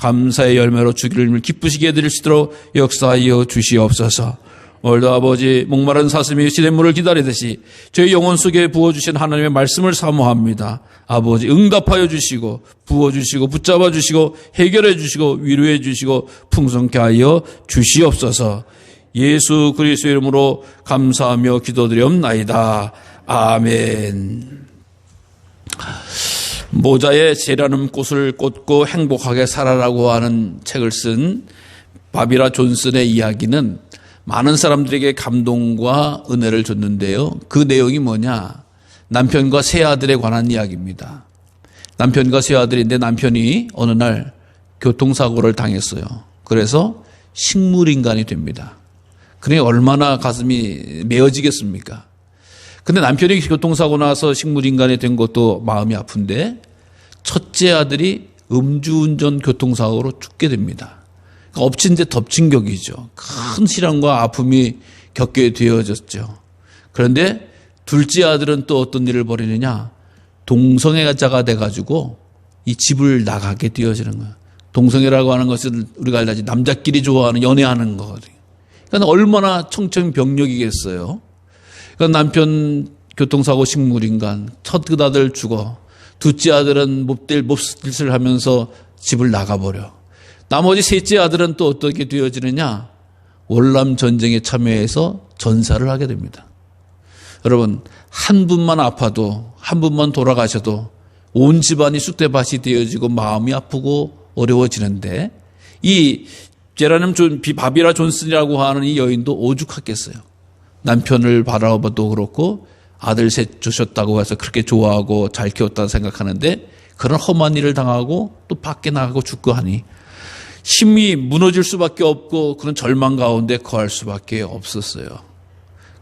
감사의 열매로 주기를 기쁘시게 해드릴 수 있도록 역사하여 주시옵소서. 오늘도 아버지 목마른 사슴이 시냇물을 기다리듯이 저희 영혼 속에 부어주신 하나님의 말씀을 사모합니다. 아버지 응답하여 주시고 부어주시고 붙잡아 주시고 해결해 주시고 위로해 주시고 풍성케 하여 주시옵소서. 예수 그리스도의 이름으로 감사하며 기도드리옵나이다. 아멘. 모자에 제라늄 꽃을 꽂고 행복하게 살아라고 하는 책을 쓴 바비라 존슨의 이야기는 많은 사람들에게 감동과 은혜를 줬는데요. 그 내용이 뭐냐? 남편과 세 아들에 관한 이야기입니다. 남편과 세 아들인데 남편이 어느 날 교통사고를 당했어요. 그래서 식물인간이 됩니다. 그러니 얼마나 가슴이 메어지겠습니까? 근데 남편이 교통사고 나서 식물인간이 된 것도 마음이 아픈데 첫째 아들이 음주운전 교통사고로 죽게 됩니다. 그러니까 엎친 데 덮친 격이죠. 큰 시련과 아픔이 겪게 되어졌죠. 그런데 둘째 아들은 또 어떤 일을 벌이느냐? 동성애자가 돼가지고 이 집을 나가게 되어지는 거예요. 동성애라고 하는 것은 우리가 알다시피 남자끼리 좋아하는 연애하는 거거든요. 그러니까 얼마나 청천벽력이겠어요. 그러니까 남편 교통사고 식물인간, 첫 아들 죽어, 둘째 아들은 몹쓸 하면서 집을 나가버려. 나머지 셋째 아들은 또 어떻게 되어지느냐? 월남 전쟁에 참여해서 전사를 하게 됩니다. 여러분, 한 분만 아파도, 한 분만 돌아가셔도 온 집안이 쑥대밭이 되어지고 마음이 아프고 어려워지는데 이 제라늄 바비라 존슨이라고 하는 이 여인도 오죽했겠어요. 남편을 바라봐도 그렇고 아들 셋 주셨다고 해서 그렇게 좋아하고 잘 키웠다 생각하는데 그런 험한 일을 당하고 또 밖에 나가고 죽고 하니 힘이 무너질 수밖에 없고 그런 절망 가운데 거할 수밖에 없었어요.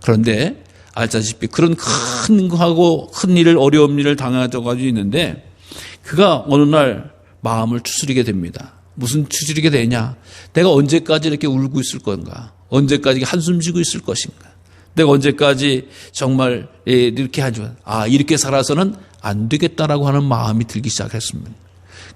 그런데 알다시피 그런 큰 일을 어려운 일을 당하고 있는데 그가 어느 날 마음을 추스리게 됩니다. 무슨 추스리게 되냐? 내가 언제까지 이렇게 울고 있을 건가? 언제까지 한숨 쉬고 있을 것인가? 내가 언제까지 정말 이렇게 하죠? 이렇게 살아서는 안 되겠다라고 하는 마음이 들기 시작했습니다.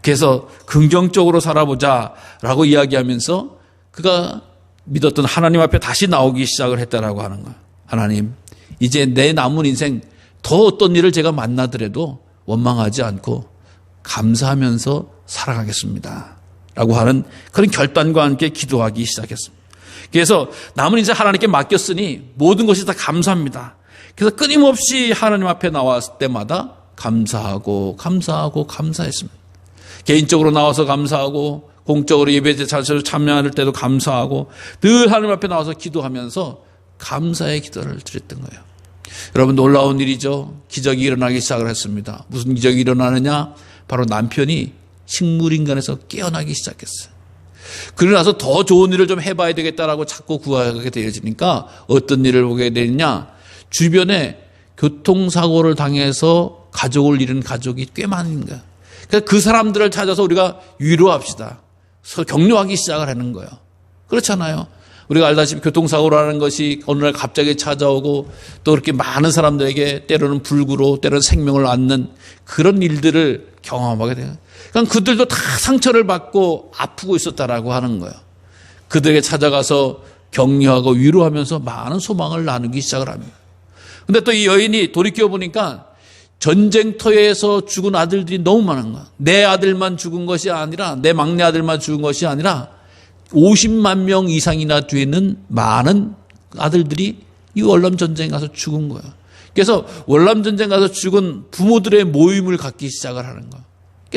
그래서 긍정적으로 살아보자라고 이야기하면서 그가 믿었던 하나님 앞에 다시 나오기 시작을 했다라고 하는 거예요. 하나님, 이제 내 남은 인생 더 어떤 일을 제가 만나더라도 원망하지 않고 감사하면서 살아가겠습니다. 라고 하는 그런 결단과 함께 기도하기 시작했습니다. 그래서 남은 인생 하나님께 맡겼으니 모든 것이 다 감사합니다. 그래서 끊임없이 하나님 앞에 나왔을 때마다 감사했습니다. 개인적으로 나와서 감사하고 공적으로 예배제 자체로 참여할 때도 감사하고 늘 하나님 앞에 나와서 기도하면서 감사의 기도를 드렸던 거예요. 여러분, 놀라운 일이죠. 기적이 일어나기 시작을 했습니다. 무슨 기적이 일어나느냐? 바로 남편이 식물인간에서 깨어나기 시작했어요. 그러고 나서 더 좋은 일을 좀 해봐야 되겠다라고 자꾸 구하게 되어지니까 어떤 일을 보게 되느냐? 주변에 교통사고를 당해서 가족을 잃은 가족이 꽤 많은 거예요. 그래서 그 사람들을 찾아서 우리가 위로합시다. 격려하기 시작을 하는 거예요. 그렇잖아요. 우리가 알다시피 교통사고라는 것이 어느 날 갑자기 찾아오고 또 그렇게 많은 사람들에게 때로는 불구로 때로는 생명을 앗는 그런 일들을 경험하게 돼요. 그러니까 그들도 다 상처를 받고 아프고 있었다라고 하는 거예요. 그들에게 찾아가서 격려하고 위로하면서 많은 소망을 나누기 시작을 합니다. 근데 또 이 여인이 돌이켜보니까 전쟁터에서 죽은 아들들이 너무 많은 거야. 내 아들만 죽은 것이 아니라, 내 막내 아들만 죽은 것이 아니라 50만 명 이상이나 되는 많은 아들들이 이 월남전쟁에 가서 죽은 거야. 그래서 월남전쟁에 가서 죽은 부모들의 모임을 갖기 시작을 하는 거야.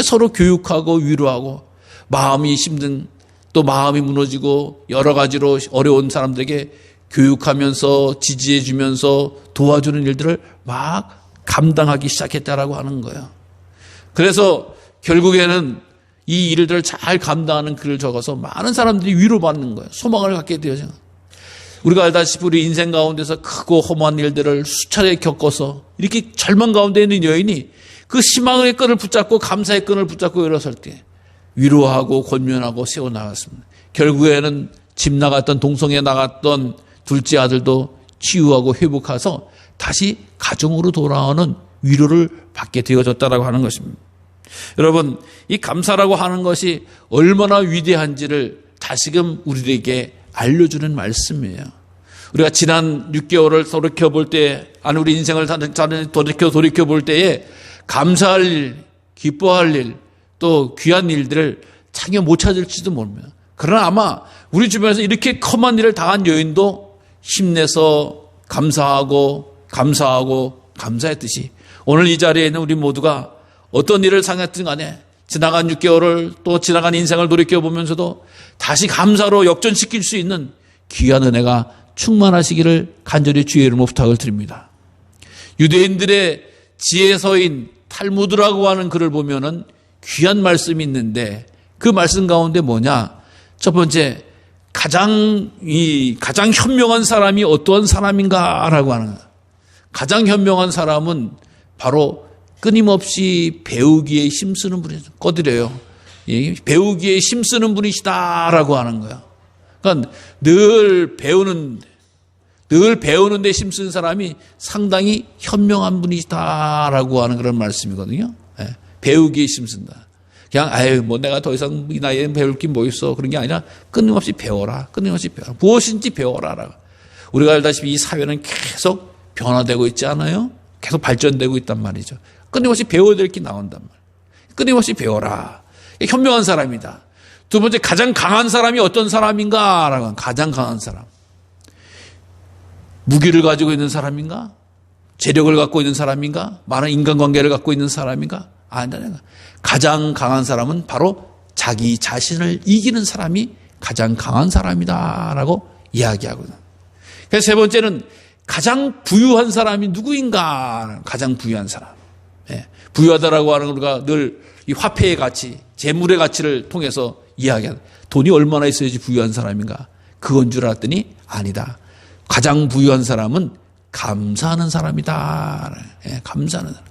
서로 교육하고 위로하고 마음이 힘든, 또 마음이 무너지고 여러 가지로 어려운 사람들에게 교육하면서 지지해주면서 도와주는 일들을 막 감당하기 시작했다라고 하는 거예요. 그래서 결국에는 이 일들을 잘 감당하는 글을 적어서 많은 사람들이 위로받는 거예요. 소망을 갖게 되어져. 우리가 알다시피 우리 인생 가운데서 크고 험한 일들을 수차례 겪어서 이렇게 절망 가운데 있는 여인이 그 희망의 끈을 붙잡고 감사의 끈을 붙잡고 일어설 때 위로하고 권면하고 세워나갔습니다. 결국에는 집 나갔던 동성애 나갔던 둘째 아들도 치유하고 회복해서 다시 가정으로 돌아오는 위로를 받게 되어졌다라고 하는 것입니다. 여러분, 이 감사라고 하는 것이 얼마나 위대한지를 다시금 우리에게 알려주는 말씀이에요. 우리가 지난 6개월을 돌이켜볼 때, 아니 우리 인생을 돌이켜볼 때에 감사할 일, 기뻐할 일, 또 귀한 일들을 자기가 못 찾을지도 모릅니다. 그러나 아마 우리 주변에서 이렇게 험한 일을 당한 여인도 힘내서 감사하고 감사했듯이 오늘 이 자리에 있는 우리 모두가 어떤 일을 당했든 간에 지나간 6개월을 또 지나간 인생을 돌이켜보면서도 다시 감사로 역전시킬 수 있는 귀한 은혜가 충만하시기를 간절히 주의 이름으로 부탁을 드립니다. 유대인들의 지혜서인 탈무드라고 하는 글을 보면은 귀한 말씀이 있는데 그 말씀 가운데 뭐냐? 첫 번째, 가장 현명한 사람이 어떠한 사람인가라고 하는 거예요. 가장 현명한 사람은 바로 끊임없이 배우기에 힘쓰는 분이죠. 꺼드려요. 배우기에 힘쓰는 분이시다라고 하는 거예요. 그러니까 늘 배우는 데 힘쓰는 사람이 상당히 현명한 분이시다라고 하는 그런 말씀이거든요. 배우기에 힘쓴다. 그냥 뭐 내가 더 이상 이 나이에 배울 게 뭐 있어 그런 게 아니라 끊임없이 배워라. 무엇인지 배워라. 우리가 알다시피 이 사회는 계속 변화되고 있지 않아요? 계속 발전되고 있단 말이죠. 끊임없이 배워야 될 게 나온단 말이에요. 끊임없이 배워라. 현명한 사람이다. 두 번째, 가장 강한 사람이 어떤 사람인가라고 하면 가장 강한 사람. 무기를 가지고 있는 사람인가? 재력을 갖고 있는 사람인가? 많은 인간관계를 갖고 있는 사람인가? 아니다. 가장 강한 사람은 바로 자기 자신을 이기는 사람이 가장 강한 사람이다라고 이야기하거든. 그래서 세 번째는 가장 부유한 사람이 누구인가? 가장 부유한 사람. 부유하다라고 하는 우리가 늘 이 화폐의 가치, 재물의 가치를 통해서 이야기하는 돈이 얼마나 있어야지 부유한 사람인가? 그건 줄 알았더니 아니다. 가장 부유한 사람은 감사하는 사람이다. 감사하는 사람.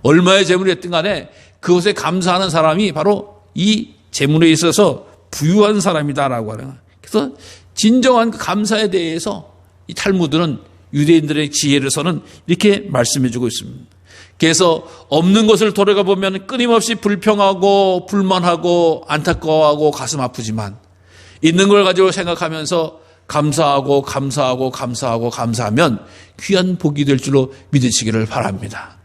얼마의 재물이 있든 간에 그것에 감사하는 사람이 바로 이 재물에 있어서 부유한 사람이다라고 하는 거예요. 그래서 진정한 그 감사에 대해서 이 탈무드는 유대인들의 지혜로서는 이렇게 말씀해 주고 있습니다. 그래서 없는 것을 돌아가 보면 끊임없이 불평하고 불만하고 안타까워하고 가슴 아프지만 있는 걸 가지고 생각하면서 감사하면 귀한 복이 될 줄로 믿으시기를 바랍니다.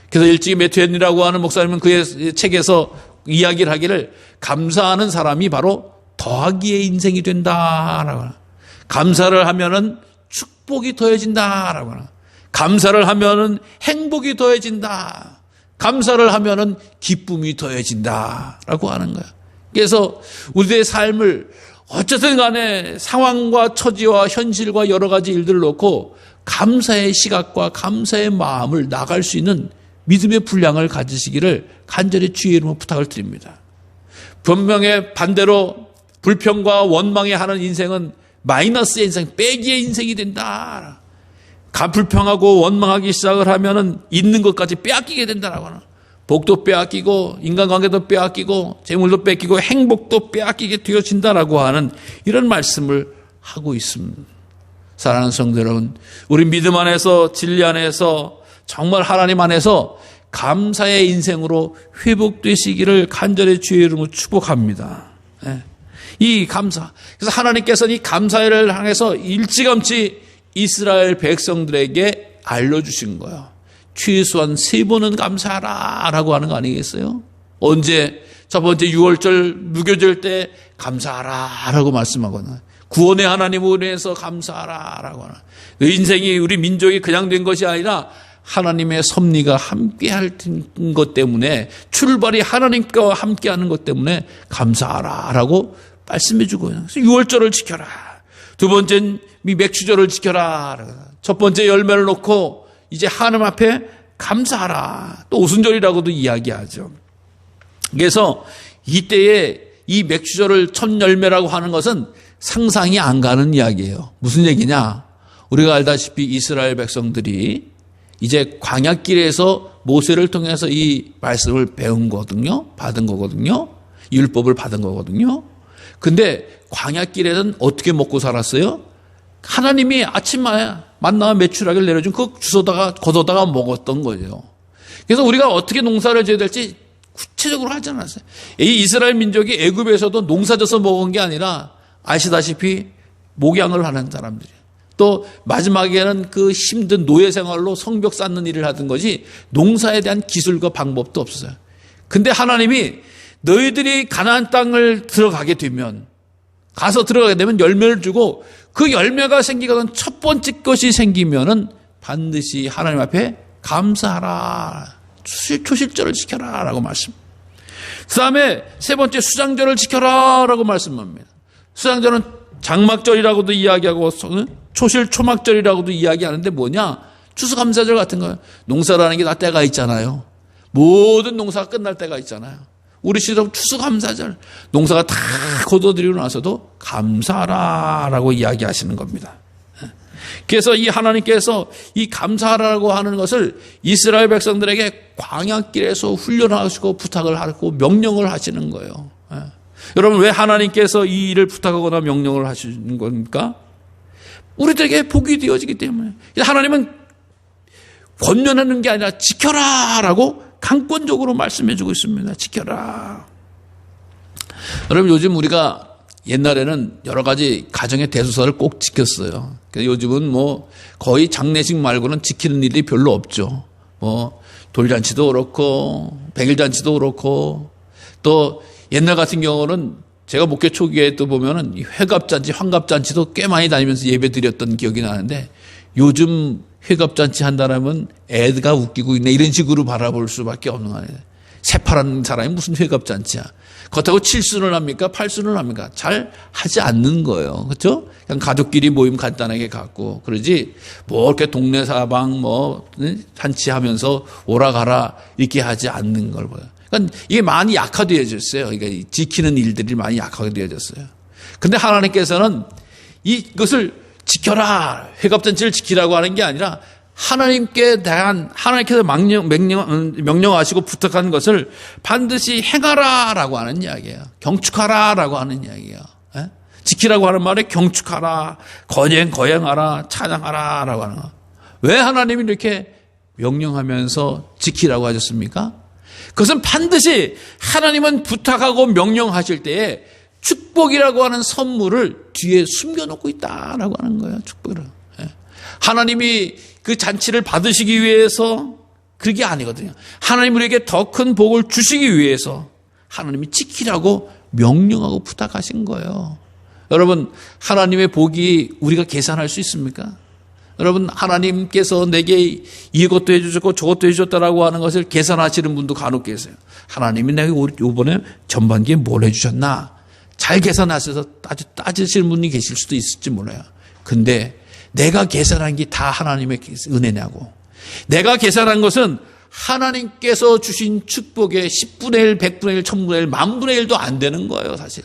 그래서 일찍이 매튜엔이라고 하는 목사님은 그의 책에서 이야기를 하기를 감사하는 사람이 바로 더하기의 인생이 된다라고 하나. 감사를 하면은 축복이 더해진다라고 하나. 감사를 하면은 행복이 더해진다. 감사를 하면은 기쁨이 더해진다라고 하는 거야. 그래서 우리의 삶을 어쨌든 간에 상황과 처지와 현실과 여러 가지 일들을 놓고 감사의 시각과 감사의 마음을 나갈 수 있는 믿음의 분량을 가지시기를 간절히 주의 이름으로 부탁을 드립니다. 분명히 반대로 불평과 원망에 하는 인생은 마이너스의 인생, 빼기의 인생이 된다. 불평하고 원망하기 시작을 하면은 있는 것까지 빼앗기게 된다라고 하는. 복도 빼앗기고 인간관계도 빼앗기고 재물도 뺏기고 행복도 빼앗기게 되어진다라고 하는 이런 말씀을 하고 있습니다. 사랑하는 성도 여러분, 우리 믿음 안에서 진리 안에서 정말 하나님 안에서 감사의 인생으로 회복되시기를 간절히 주의 이름으로 축복합니다. 이 감사. 그래서 하나님께서는 이 감사를 향해서 일찌감치 이스라엘 백성들에게 알려주신 거예요. 최소한 3번은 감사하라라고 하는 거 아니겠어요? 언제? 첫 번째 6월절 무교절 때 감사하라라고 말씀하거나 구원의 하나님을 위해서 감사하라라고 하나. 인생이 우리 민족이 그냥 된 것이 아니라 하나님의 섭리가 함께할 것 때문에 출발이 하나님과 함께하는 것 때문에 감사하라라고 말씀해 주고 6월절을 지켜라. 두 번째는 맥주절을 지켜라. 첫 번째 열매를 놓고 이제 하나님 앞에 감사하라. 또 오순절이라고도 이야기하죠. 그래서 이때에 이 맥주절을 첫 열매라고 하는 것은 상상이 안 가는 이야기예요. 무슨 얘기냐? 우리가 알다시피 이스라엘 백성들이 이제 광야길에서 모세를 통해서 이 말씀을 배운 거거든요. 받은 거거든요. 율법을 받은 거거든요. 근데 광야길에는 어떻게 먹고 살았어요? 하나님이 아침에 만나와 메추라기를 내려준 그 주워다가 걷어다가 먹었던 거예요. 그래서 우리가 어떻게 농사를 지어야 될지 구체적으로 하지 않았어요. 이 이스라엘 민족이 애굽에서도 농사져서 먹은 게 아니라 아시다시피 목양을 하는 사람들이에요. 또 마지막에는 그 힘든 노예 생활로 성벽 쌓는 일을 하던 것이 농사에 대한 기술과 방법도 없었어요. 근데 하나님이 너희들이 가나안 땅을 들어가게 되면 열매를 주고 그 열매가 생기거든 첫 번째 것이 생기면은 반드시 하나님 앞에 감사하라. 초실절을 지켜라 라고 말씀. 그 다음에 세 번째 수장절을 지켜라 라고 말씀합니다. 수장절은 장막절이라고도 이야기하고 초실 초막절이라고도 이야기하는데 뭐냐? 추수감사절 같은 거예요. 농사라는 게 다 때가 있잖아요. 모든 농사가 끝날 때가 있잖아요. 우리 시대로 추수감사절, 농사가 다 거둬들이고 나서도 감사하라라고 이야기하시는 겁니다. 그래서 이 하나님께서 이 감사하라고 하는 것을 이스라엘 백성들에게 광야길에서 훈련하시고 부탁을 하고 명령을 하시는 거예요. 여러분, 왜 하나님께서 이 일을 부탁하거나 명령을 하시는 겁니까? 우리들에게 복이 되어지기 때문에. 하나님은 권면하는 게 아니라 지켜라라고 강권적으로 말씀해주고 있습니다. 지켜라. 여러분, 요즘 우리가 옛날에는 여러 가지 가정의 대소사를 꼭 지켰어요. 요즘은 뭐 거의 장례식 말고는 지키는 일이 별로 없죠. 뭐 돌잔치도 그렇고 백일잔치도 그렇고 또 옛날 같은 경우는 제가 목회 초기에 또 보면은 회갑잔치, 환갑잔치도 꽤 많이 다니면서 예배 드렸던 기억이 나는데 요즘 회갑잔치 한다라면 애가 웃기고 있네 이런 식으로 바라볼 수밖에 없는 거 아니에요. 새파란 사람이 무슨 회갑잔치야. 그렇다고 7순을 합니까? 8순을 합니까? 잘 하지 않는 거예요. 그렇죠? 그냥 가족끼리 모임 간단하게 갖고 그러지 뭐 이렇게 동네 사방 뭐 잔치하면서 오라가라 이렇게 하지 않는 걸 보여요. 그러니까 이게 많이 약화되어졌어요. 그러니까 지키는 일들이 많이 약화되어졌어요. 근데 하나님께서는 이것을 지켜라. 회갑잔치를 지키라고 하는 게 아니라 하나님께서 명령하시고 부탁한 것을 반드시 행하라라고 하는 이야기예요. 경축하라라고 하는 이야기예요. 예? 지키라고 하는 말에 경축하라, 거행하라, 찬양하라라고 하는 거. 왜 하나님이 이렇게 명령하면서 지키라고 하셨습니까? 그것은 반드시 하나님은 부탁하고 명령하실 때에 축복이라고 하는 선물을 뒤에 숨겨놓고 있다라고 하는 거예요. 축복을. 예. 하나님이 그 잔치를 받으시기 위해서 그게 아니거든요. 하나님 우리에게 더 큰 복을 주시기 위해서 하나님이 지키라고 명령하고 부탁하신 거예요. 여러분, 하나님의 복이 우리가 계산할 수 있습니까? 여러분, 하나님께서 내게 이것도 해주셨고 저것도 해주셨다라고 하는 것을 계산하시는 분도 간혹 계세요. 하나님이 내가 이번에 전반기에 뭘 해주셨나? 잘 계산하셔서 따지시는 분이 계실 수도 있을지 몰라요. 근데 내가 계산한 게 다 하나님의 은혜냐고. 내가 계산한 것은 하나님께서 주신 축복의 10분의 1, 100분의 1, 1000분의 1, 만분의 1도 안 되는 거예요, 사실.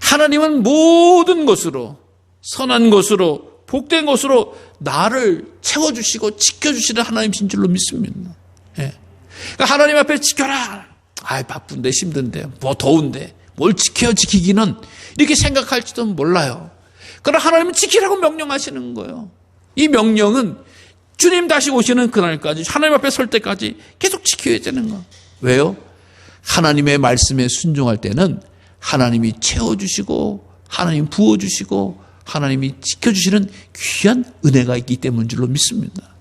하나님은 모든 것으로, 선한 것으로, 복된 것으로 나를 채워주시고 지켜주시는 하나님이신 줄로 믿습니다. 예. 그러니까 하나님 앞에 지켜라. 바쁜데, 힘든데, 뭐 더운데, 뭘 지키기는 이렇게 생각할지도 몰라요. 그러나 하나님은 지키라고 명령하시는 거예요. 이 명령은 주님 다시 오시는 그날까지 하나님 앞에 설 때까지 계속 지켜야 되는 거. 왜요? 하나님의 말씀에 순종할 때는 하나님이 채워주시고 하나님 부어주시고 하나님이 지켜주시는 귀한 은혜가 있기 때문인 줄로 믿습니다.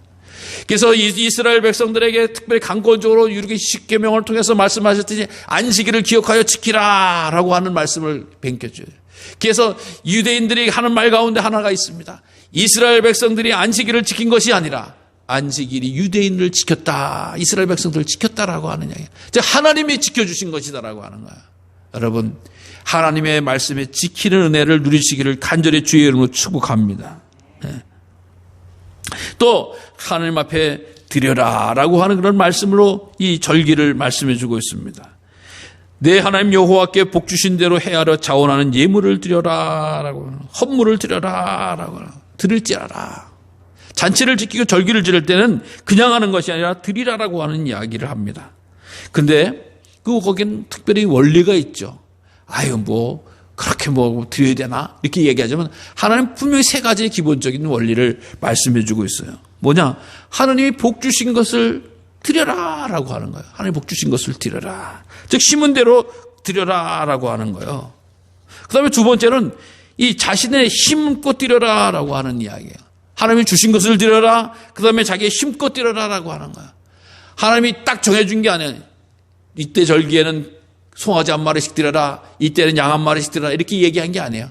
그래서 이스라엘 백성들에게 특별히 강권적으로 유르기 10계명을 통해서 말씀하셨듯이 안식일을 기억하여 지키라 라고 하는 말씀을 뱅켜줘요. 그래서 유대인들이 하는 말 가운데 하나가 있습니다. 이스라엘 백성들이 안식일을 지킨 것이 아니라 안식일이 유대인을 지켰다. 이스라엘 백성들을 지켰다라고 하는 이야기예요. 즉 하나님이 지켜주신 것이다라고 하는 거예요. 여러분, 하나님의 말씀에 지키는 은혜를 누리시기를 간절히 주의 이름으로 축복합니다. 네. 또 하나님 앞에 드려라라고 하는 그런 말씀으로 이 절기를 말씀해 주고 있습니다. 내 하나님 여호와께 복 주신 대로 헤아려 자원하는 예물을 드려라라고, 헌물을 드려라라고, 드릴지어라. 잔치를 지키고 절기를 지를 때는 그냥 하는 것이 아니라 드리라라고 하는 이야기를 합니다. 근데 거기는 특별히 원리가 있죠. 그렇게 드려야 되나? 이렇게 얘기하자면 하나님 분명히 세 가지의 기본적인 원리를 말씀해 주고 있어요. 뭐냐? 하나님이 복 주신 것을 드려라라고 하는 거예요. 하나님 복 주신 것을 드려라. 즉 심은 대로 드려라라고 하는 거예요. 그다음에 두 번째는 이 자신의 힘껏 드려라라고 하는 이야기예요. 하나님이 주신 것을 드려라. 그다음에 자기의 힘껏 드려라라고 하는 거예요. 하나님이 딱 정해준 게 아니에요. 이때 절기에는 송아지 한 마리씩 드려라. 이때는 양 한 마리씩 드려라. 이렇게 얘기한 게 아니에요.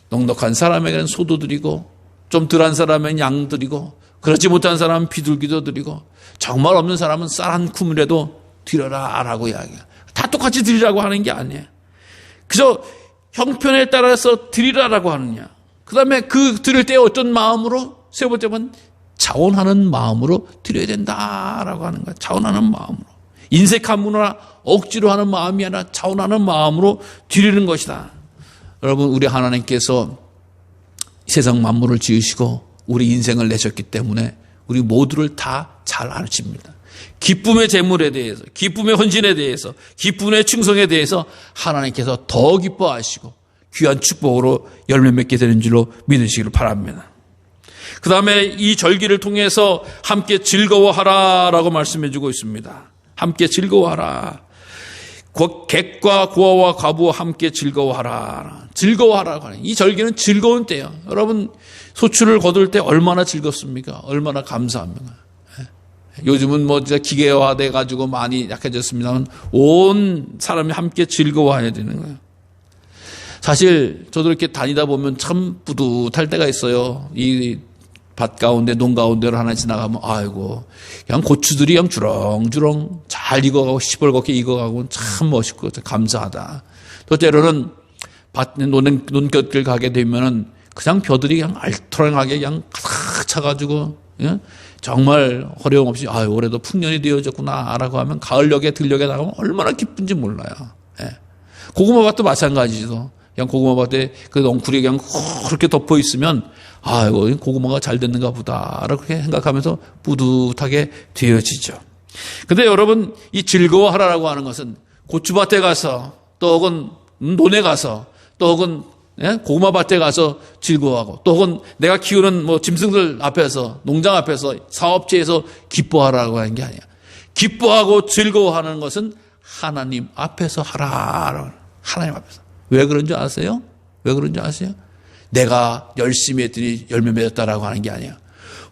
넉넉한 사람에게는 소도 드리고 좀 덜한 사람에게는 양 드리고 그렇지 못한 사람은 비둘기도 드리고 정말 없는 사람은 쌀 한 쿠물이라도 드려라라고 이야기해요. 다 똑같이 드리라고 하는 게 아니에요. 그저 형편에 따라서 드리라라고 하느냐. 그다음에 그 드릴 때 어떤 마음으로 세 번째는 자원하는 마음으로 드려야 된다라고 하는 거예요. 자원하는 마음으로. 인색함으로나 억지로 하는 마음이 아니라 자원하는 마음으로 드리는 것이다. 여러분 우리 하나님께서 세상 만물을 지으시고 우리 인생을 내셨기 때문에 우리 모두를 다 잘 아십니다. 기쁨의 재물에 대해서, 기쁨의 헌신에 대해서, 기쁨의 충성에 대해서 하나님께서 더 기뻐하시고 귀한 축복으로 열매 맺게 되는 줄로 믿으시기를 바랍니다. 그 다음에 이 절기를 통해서 함께 즐거워하라라고 말씀해 주고 있습니다. 함께 즐거워하라. 객과 고아와 과부와 함께 즐거워하라. 즐거워하라고 하는 이 절기는 즐거운 때예요. 여러분 소출을 거둘 때 얼마나 즐겁습니까? 얼마나 감사합니까? 요즘은 뭐 진짜 기계화돼 가지고 많이 약해졌습니다만 온 사람이 함께 즐거워해야 되는 거예요. 사실 저도 이렇게 다니다 보면 참 뿌듯할 때가 있어요. 이 밭 가운데 농 가운데로 하나 지나가면 아이고 그냥 고추들이 그냥 주렁주렁 잘 익어가고 시뻘겋게 익어가고 참 멋있고 감사하다. 또 때로는 밭 논곁길 가게 되면은 그냥 벼들이 그냥 알토랑하게 그냥 가득 차가지고 예? 정말 허려움 없이 올해도 풍년이 되어졌구나라고 하면 가을녘에 들녘에 나가면 얼마나 기쁜지 몰라요. 예. 고구마밭도 마찬가지죠. 그냥 고구마밭에 그 넝쿨이 그냥 그렇게 덮어 있으면 이거 고구마가 잘 됐는가 보다라고 생각하면서 뿌듯하게 되어지죠. 근데 여러분 이 즐거워하라라고 하는 것은 고추밭에 가서 또 혹은 논에 가서 또 혹은 고구마밭에 가서 즐거워하고 또 혹은 내가 키우는 뭐 짐승들 앞에서 농장 앞에서 사업체에서 기뻐하라고 하는 게 아니야. 기뻐하고 즐거워하는 것은 하나님 앞에서 하라. 하나님 앞에서. 왜 그런 줄 아세요? 왜 그런 줄 아세요? 내가 열심히 했더니 열매 맺었다라고 하는 게 아니야.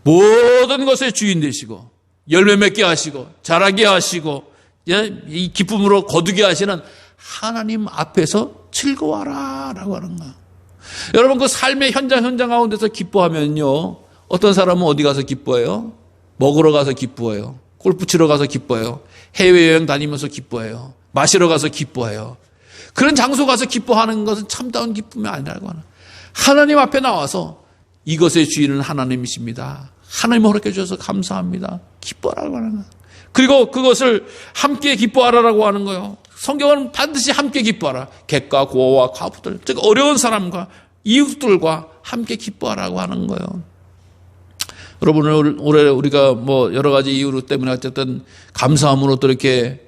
모든 것의 주인 되시고 열매 맺게 하시고 자라게 하시고 이 기쁨으로 거두게 하시는 하나님 앞에서 즐거워하라라고 하는 거야. 여러분 그 삶의 현장 가운데서 기뻐하면요. 어떤 사람은 어디 가서 기뻐해요? 먹으러 가서 기뻐해요. 골프 치러 가서 기뻐해요. 해외여행 다니면서 기뻐해요. 마시러 가서 기뻐해요. 그런 장소 가서 기뻐하는 것은 참다운 기쁨이 아니라고 하는. 하나님 앞에 나와서 이것의 주인은 하나님이십니다. 하나님 허락해 주셔서 감사합니다. 기뻐하라고 하는 거예요. 그리고 그것을 함께 기뻐하라라고 하는 거예요. 성경은 반드시 함께 기뻐하라. 객과 고아와 과부들, 즉 어려운 사람과 이웃들과 함께 기뻐하라고 하는 거예요. 여러분 올해 우리가 뭐 여러 가지 이유 때문에 어쨌든 감사함으로 또 이렇게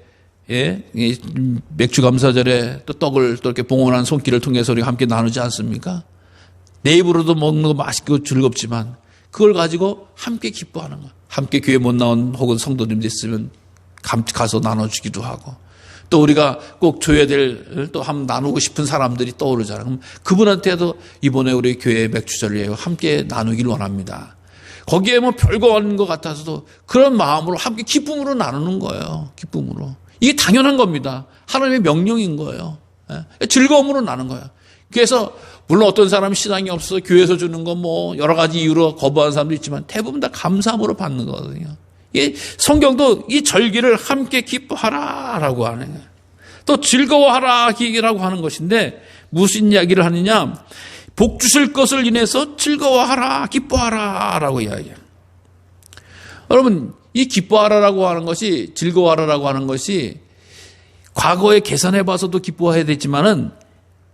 이 맥주 감사절에 또 떡을 또 이렇게 봉헌한 손길을 통해서 우리가 함께 나누지 않습니까? 내 입으로도 먹는 거 맛있고 즐겁지만 그걸 가지고 함께 기뻐하는 거예요. 함께 교회 못 나온 혹은 성도님들 있으면 가서 나눠주기도 하고 또 우리가 꼭 줘야 될 또 함 나누고 싶은 사람들이 떠오르잖아요. 그럼 그분한테도 이번에 우리 교회 맥주절에 함께 나누길 원합니다. 거기에 뭐 별거 없는 것 같아서도 그런 마음으로 함께 기쁨으로 나누는 거예요. 기쁨으로. 이게 당연한 겁니다. 하나님의 명령인 거예요. 즐거움으로 나누는 거예요. 그래서 물론 어떤 사람은 신앙이 없어서 교회에서 주는 거 뭐 여러 가지 이유로 거부하는 사람도 있지만 대부분 다 감사함으로 받는 거거든요. 이 성경도 이 절기를 함께 기뻐하라라고 하는 거예요. 또 즐거워하라라고 하는 것인데 무슨 이야기를 하느냐? 복 주실 것을 인해서 즐거워하라, 기뻐하라라고 이야기해요. 여러분 이 기뻐하라라고 하는 것이 즐거워하라라고 하는 것이 과거에 계산해 봐서도 기뻐해야 되지만은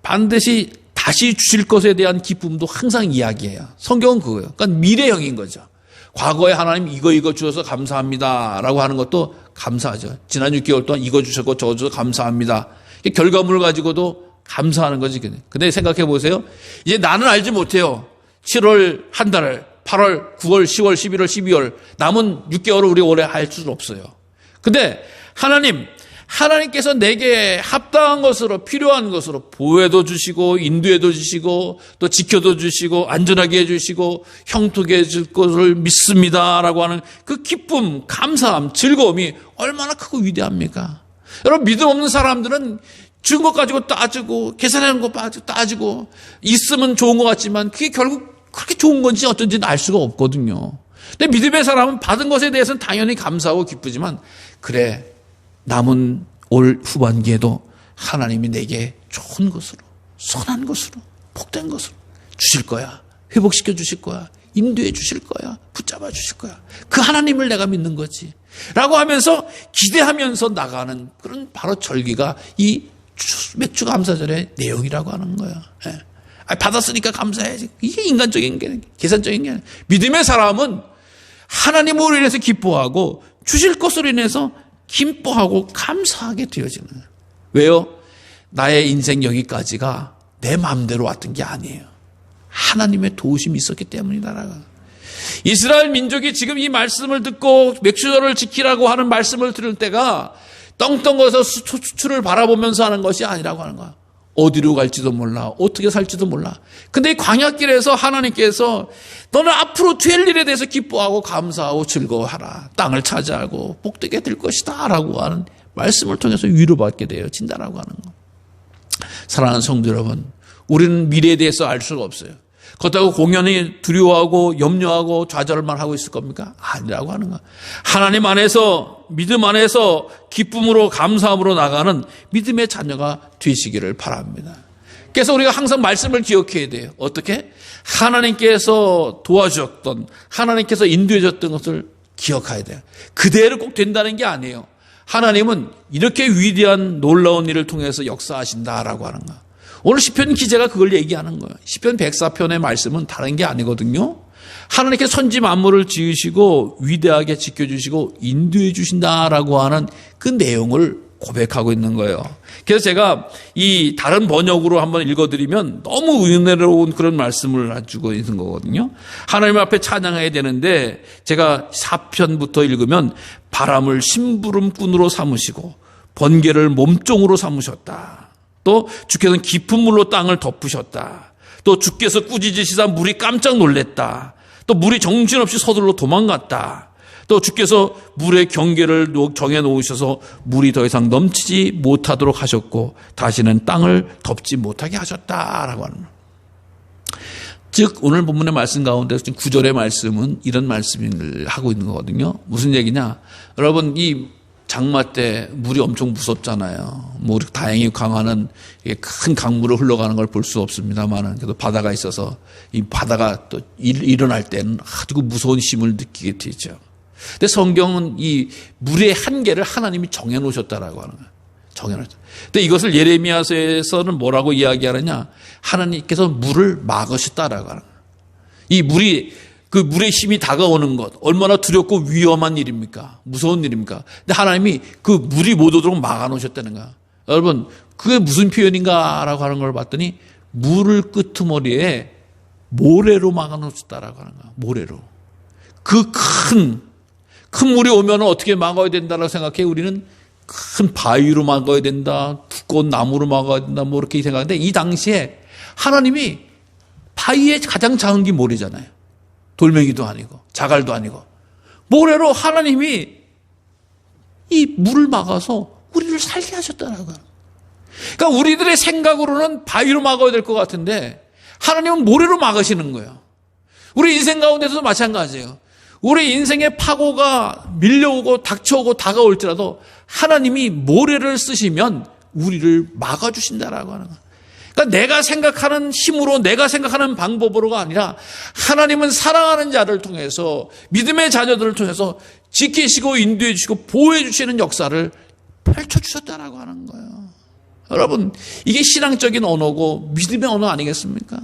반드시 다시 주실 것에 대한 기쁨도 항상 이야기해요. 성경은 그거예요. 그러니까 미래형인 거죠. 과거에 하나님 이거 주셔서 감사합니다라고 하는 것도 감사하죠. 지난 6개월 동안 이거 주셨고 저거 주셔서 감사합니다. 결과물을 가지고도 감사하는 거지. 근데 생각해 보세요. 이제 나는 알지 못해요. 7월 한 달을 8월, 9월, 10월, 11월, 12월 남은 6개월을 우리 올해 할 수는 없어요. 근데 하나님께서 내게 합당한 것으로, 필요한 것으로 보호해도 주시고 인도해도 주시고 또 지켜도 주시고 안전하게 해주시고 형통하게 해줄 것을 믿습니다라고 하는 그 기쁨, 감사함, 즐거움이 얼마나 크고 위대합니까? 여러분, 믿음 없는 사람들은 준 것 가지고 따지고 계산하는 거 따지고 있으면 좋은 것 같지만 그게 결국 그렇게 좋은 건지 어쩐지는 알 수가 없거든요. 근데 믿음의 사람은 받은 것에 대해서는 당연히 감사하고 기쁘지만, 그래, 남은 올 후반기에도 하나님이 내게 좋은 것으로, 선한 것으로, 복된 것으로 주실 거야. 회복시켜 주실 거야. 인도해 주실 거야. 붙잡아 주실 거야. 그 하나님을 내가 믿는 거지 라고 하면서 기대하면서 나가는 그런 바로 절기가 이 맥주 감사절의 내용이라고 하는 거야. 받았으니까 감사해야지. 이게 인간적인 게, 계산적인 게 아니야. 믿음의 사람은 하나님으로 인해서 기뻐하고 주실 것으로 인해서 기뻐하고 감사하게 되어지는 거예요. 왜요? 나의 인생 여기까지가 내 마음대로 왔던 게 아니에요. 하나님의 도우심이 있었기 때문이다라고. 이스라엘 민족이 지금 이 말씀을 듣고 맥주절을 지키라고 하는 말씀을 들을 때가 떵떵거려서 수출을 바라보면서 하는 것이 아니라고 하는 거야. 어디로 갈지도 몰라. 어떻게 살지도 몰라. 근데 이 광야길에서 하나님께서 너는 앞으로 될 일에 대해서 기뻐하고 감사하고 즐거워하라. 땅을 차지하고 복되게 될 것이다 라고 하는 말씀을 통해서 위로받게 되어진다라고 하는 거. 사랑하는 성도 여러분, 우리는 미래에 대해서 알 수가 없어요. 그렇다고 공연히 두려워하고 염려하고 좌절만 하고 있을 겁니까? 아니라고 하는 거야. 하나님 안에서, 믿음 안에서 기쁨으로 감사함으로 나가는 믿음의 자녀가 되시기를 바랍니다. 그래서 우리가 항상 말씀을 기억해야 돼요. 어떻게? 하나님께서 도와주셨던, 하나님께서 인도해 줬던 것을 기억해야 돼요. 그대로 꼭 된다는 게 아니에요. 하나님은 이렇게 위대한 놀라운 일을 통해서 역사하신다라고 하는 거야. 오늘 시편 기자가 그걸 얘기하는 거예요. 시편 104편의 말씀은 다른 게 아니거든요. 하나님께서 천지 만물을 지으시고 위대하게 지켜주시고 인도해 주신다라고 하는 그 내용을 고백하고 있는 거예요. 그래서 제가 이 다른 번역으로 한번 읽어드리면 너무 은혜로운 그런 말씀을 가지고 있는 거거든요. 하나님 앞에 찬양해야 되는데 제가 4편부터 읽으면 바람을 심부름꾼으로 삼으시고 번개를 몸종으로 삼으셨다. 또 주께서는 깊은 물로 땅을 덮으셨다. 또 주께서 꾸짖으시다 물이 깜짝 놀랐다. 또 물이 정신없이 서둘러 도망갔다. 또 주께서 물의 경계를 정해놓으셔서 물이 더 이상 넘치지 못하도록 하셨고 다시는 땅을 덮지 못하게 하셨다라고 하는 거예요. 즉 오늘 본문의 말씀 가운데 9절의 말씀은 이런 말씀을 하고 있는 거거든요. 무슨 얘기냐? 여러분, 이 장마 때 물이 엄청 무섭잖아요. 뭐 다행히 강화는 큰 강물을 흘러가는 걸 볼 수 없습니다만은 그래도 바다가 있어서 이 바다가 또 일어날 때는 아주 무서운 힘을 느끼게 되죠. 근데 성경은 이 물의 한계를 하나님이 정해놓으셨다라고 하는 거예요. 정해놓으셨다. 근데 이것을 예레미야서에서는 뭐라고 이야기하느냐? 하나님께서 물을 막으셨다라고 하는 거예요. 이 물이 그 물의 힘이 다가오는 것 얼마나 두렵고 위험한 일입니까? 무서운 일입니까? 근데 하나님이 그 물이 못 오도록 막아놓으셨다는 거야. 여러분, 그게 무슨 표현인가라고 하는 걸 봤더니 물을 끄트머리에 모래로 막아놓으셨다라고 하는 거야. 모래로. 그 큰 물이 오면 어떻게 막아야 된다라고 생각해? 우리는 큰 바위로 막아야 된다, 두꺼운 나무로 막아야 된다, 뭐 이렇게 생각하는데 이 당시에 하나님이 바위의 가장 작은 게 모래잖아요. 돌멩이도 아니고 자갈도 아니고 모래로 하나님이 이 물을 막아서 우리를 살게 하셨다라고. 그러니까 우리들의 생각으로는 바위로 막아야 될 것 같은데 하나님은 모래로 막으시는 거예요. 우리 인생 가운데서도 마찬가지예요. 우리 인생의 파고가 밀려오고 닥쳐오고 다가올지라도 하나님이 모래를 쓰시면 우리를 막아주신다라고 하는 거예요. 그러니까 내가 생각하는 힘으로 내가 생각하는 방법으로가 아니라 하나님은 사랑하는 자를 통해서 믿음의 자녀들을 통해서 지키시고 인도해 주시고 보호해 주시는 역사를 펼쳐주셨다라고 하는 거예요. 여러분, 이게 신앙적인 언어고 믿음의 언어 아니겠습니까?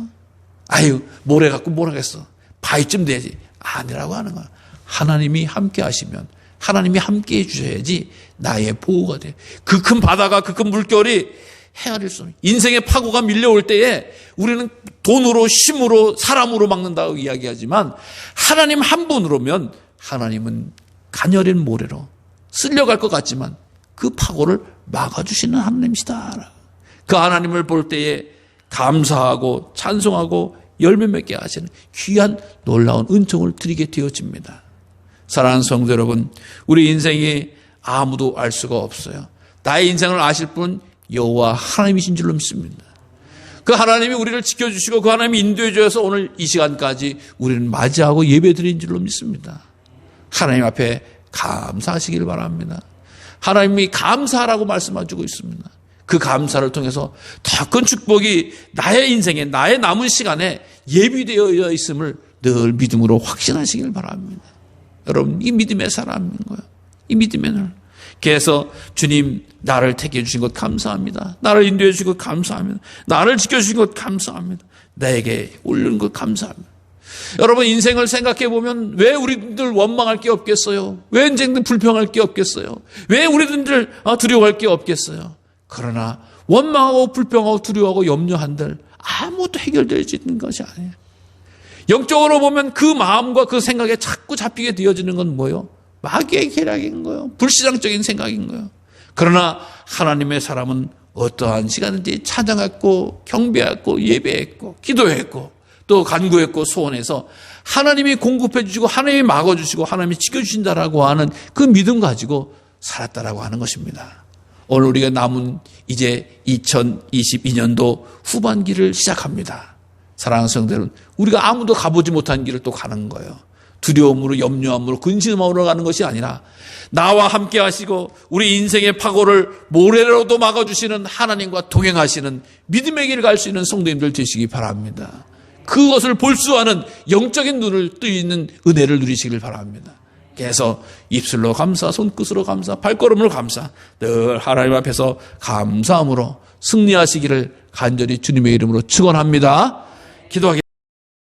아유, 모래 갖고 뭘 하겠어. 바위쯤 돼야지. 아니라고 하는 거야. 하나님이 함께 하시면 하나님이 함께 해주셔야지 나의 보호가 돼. 그 큰 바다가 그 큰 물결이 헤아릴 수 없는 인생의 파고가 밀려올 때에 우리는 돈으로 힘으로 사람으로 막는다고 이야기하지만 하나님 한 분으로면 하나님은 가녀린 모래로 쓸려갈 것 같지만 그 파고를 막아주시는 하나님이시다. 그 하나님을 볼 때에 감사하고 찬송하고 열매 맺게 하시는 귀한 놀라운 은총을 드리게 되어집니다. 사랑하는 성도 여러분, 우리 인생이 아무도 알 수가 없어요. 나의 인생을 아실 분 여호와 하나님이신 줄로 믿습니다. 그 하나님이 우리를 지켜주시고 그 하나님이 인도해 주셔서 오늘 이 시간까지 우리는 맞이하고 예배드린 줄로 믿습니다. 하나님 앞에 감사하시길 바랍니다. 하나님이 감사하라고 말씀해주고 있습니다. 그 감사를 통해서 더 큰 축복이 나의 인생에, 나의 남은 시간에 예비되어 있음을 늘 믿음으로 확신하시길 바랍니다. 여러분, 이 믿음의 사람인 거예요. 이 믿음의 날. 그래서 주님, 나를 택해 주신 것 감사합니다. 나를 인도해 주신 것 감사합니다. 나를 지켜주신 것 감사합니다. 나에게 올리는 것 감사합니다. 여러분, 인생을 생각해 보면 왜 우리들 원망할 게 없겠어요? 왜 인생들 불평할 게 없겠어요? 왜 우리들 두려워할 게 없겠어요? 그러나 원망하고 불평하고 두려워하고 염려한들 아무것도 해결되지 있는 것이 아니에요. 영적으로 보면 그 마음과 그 생각에 자꾸 잡히게 되어지는 건 뭐예요? 마귀의 계략인 거예요. 불신앙적인 생각인 거예요. 그러나 하나님의 사람은 어떠한 시간인지 찬양했고 경배했고 예배했고 기도했고 또 간구했고 소원해서 하나님이 공급해 주시고 하나님이 막아주시고 하나님이 지켜주신다라고 하는 그 믿음 가지고 살았다라고 하는 것입니다. 오늘 우리가 남은 이제 2022년도 후반기를 시작합니다. 사랑하는 성도들은 우리가 아무도 가보지 못한 길을 또 가는 거예요. 두려움으로 염려함으로 근심함으로 가는 것이 아니라 나와 함께 하시고 우리 인생의 파고를 모래로도 막아주시는 하나님과 동행하시는 믿음의 길을 갈 수 있는 성도님들 되시기 바랍니다. 그것을 볼 수 있는 영적인 눈을 뜨이는 은혜를 누리시길 바랍니다. 그래서 입술로 감사, 손끝으로 감사, 발걸음으로 감사, 늘 하나님 앞에서 감사함으로 승리하시기를 간절히 주님의 이름으로 축원합니다. 기도하겠습니다.